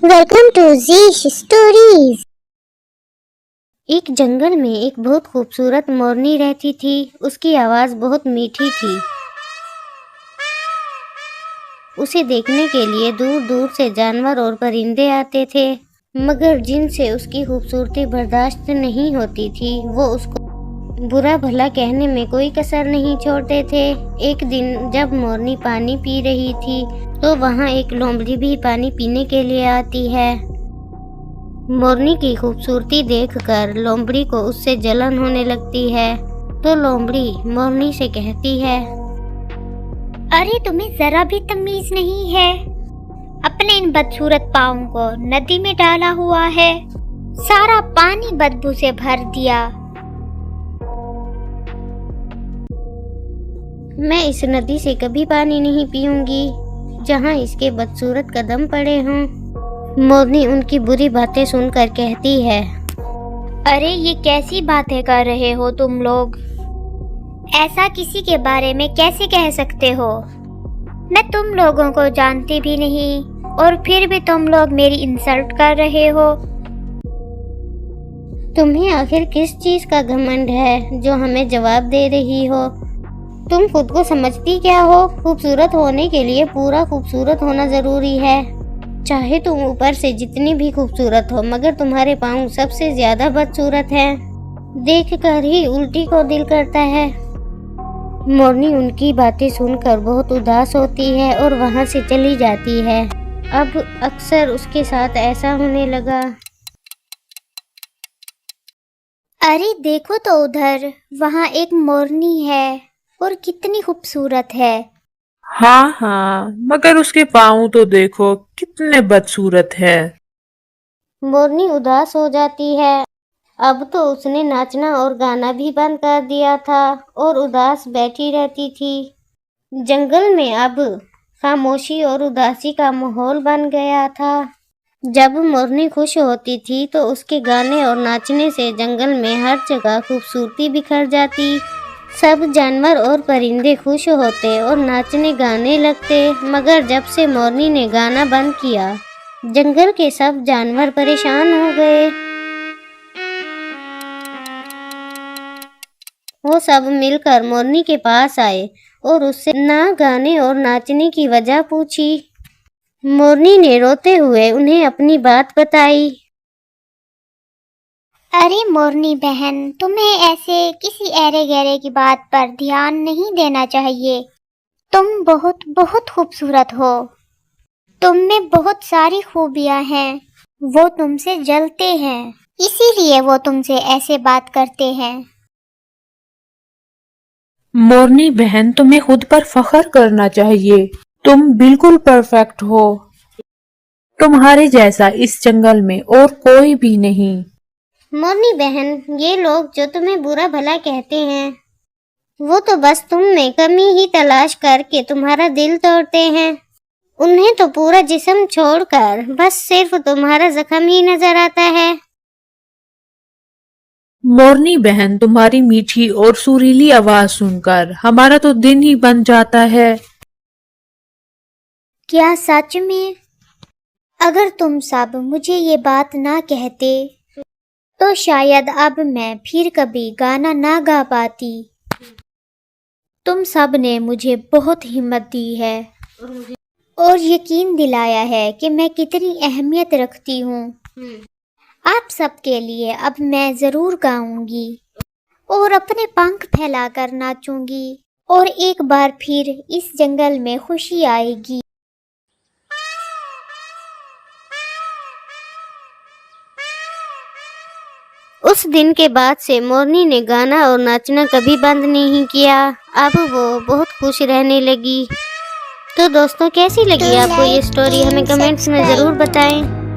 Welcome to ज़ीश stories. एक जंगल में एक बहुत खूबसूरत मोरनी रहती थी। उसकी आवाज़ बहुत मीठी थी। उसे देखने के लिए दूर दूर से जानवर और परिंदे आते थे, मगर जिनसे उसकी खूबसूरती बर्दाश्त नहीं होती थी वो उसको बुरा भला कहने में कोई कसर नहीं छोड़ते थे। एक दिन जब मोरनी पानी पी रही थी तो वहाँ एक लोमड़ी भी पानी पीने के लिए आती है। मोरनी की खूबसूरती देखकर लोमड़ी को उससे जलन होने लगती है, तो लोमड़ी मोरनी से कहती है, अरे तुम्हें जरा भी तमीज नहीं है। अपने इन बदसूरत पाँव को नदी में डाला हुआ है, सारा पानी बदबू से भर दिया। मैं इस नदी से कभी पानी नहीं पीऊंगी जहाँ इसके बदसूरत कदम पड़े हों। मोरनी उनकी बुरी बातें सुनकर कहती है, अरे ये कैसी बातें कर रहे हो तुम लोग? ऐसा किसी के बारे में कैसे कह सकते हो? मैं तुम लोगों को जानती भी नहीं और फिर भी तुम लोग मेरी इंसल्ट कर रहे हो। तुम्हें आखिर किस चीज का घमंड है जो हमें जवाब दे रही हो? तुम खुद को समझती क्या हो? खूबसूरत होने के लिए पूरा खूबसूरत होना जरूरी है। चाहे तुम ऊपर से जितनी भी खूबसूरत हो, मगर तुम्हारे पाँव सबसे ज्यादा बदसूरत हैं। देखकर ही उल्टी को दिल करता है। मोरनी उनकी बातें सुनकर बहुत उदास होती है और वहां से चली जाती है। अब अक्सर उसके साथ ऐसा होने लगा। अरे देखो तो उधर, वहाँ एक मोरनी है और कितनी खूबसूरत है। हाँ, मगर उसके पाँव तो देखो कितने बदसूरत है। मोरनी उदास हो जाती है। अब तो उसने नाचना और गाना भी बंद कर दिया था और उदास बैठी रहती थी। जंगल में अब खामोशी और उदासी का माहौल बन गया था। जब मोरनी खुश होती थी तो उसके गाने और नाचने से जंगल में हर जगह खूबसूरती बिखर जाती। सब जानवर और परिंदे खुश होते और नाचने गाने लगते, मगर जब से मोरनी ने गाना बंद किया, जंगल के सब जानवर परेशान हो गए। वो सब मिलकर मोरनी के पास आए और उससे ना गाने और नाचने की वजह पूछी। मोरनी ने रोते हुए उन्हें अपनी बात बताई। अरे मोरनी बहन, तुम्हें ऐसे किसी ऐरे गहरे की बात पर ध्यान नहीं देना चाहिए। तुम बहुत बहुत खूबसूरत हो। तुम में बहुत सारी खूबियां हैं। वो तुमसे जलते हैं, इसीलिए वो तुमसे ऐसे बात करते हैं। मोरनी बहन, तुम्हें खुद पर फख्र करना चाहिए। तुम बिल्कुल परफेक्ट हो। तुम्हारे जैसा इस जंगल में और कोई भी नहीं। मोरनी बहन, ये लोग जो तुम्हें बुरा भला कहते हैं, वो तो बस तुम में कमी ही तलाश करके तुम्हारा दिल तोड़ते हैं। उन्हें तो पूरा जिस्म छोड़कर बस सिर्फ तुम्हारा जख्म ही नजर आता है। मोरनी बहन, तुम्हारी मीठी और सुरीली आवाज सुनकर हमारा तो दिन ही बन जाता है। क्या सच में? अगर तुम सब मुझे ये बात ना कहते तो शायद अब मैं फिर कभी गाना ना गा पाती। तुम सब ने मुझे बहुत हिम्मत दी है और यकीन दिलाया है कि मैं कितनी अहमियत रखती हूँ। आप सबके लिए अब मैं जरूर गाऊंगी और अपने पंख फैलाकर नाचूंगी और एक बार फिर इस जंगल में खुशी आएगी। उस दिन के बाद से मोरनी ने गाना और नाचना कभी बंद नहीं किया। अब वो बहुत खुश रहने लगी। तो दोस्तों, कैसी लगी आपको ये स्टोरी? हमें कमेंट्स में ज़रूर बताएं।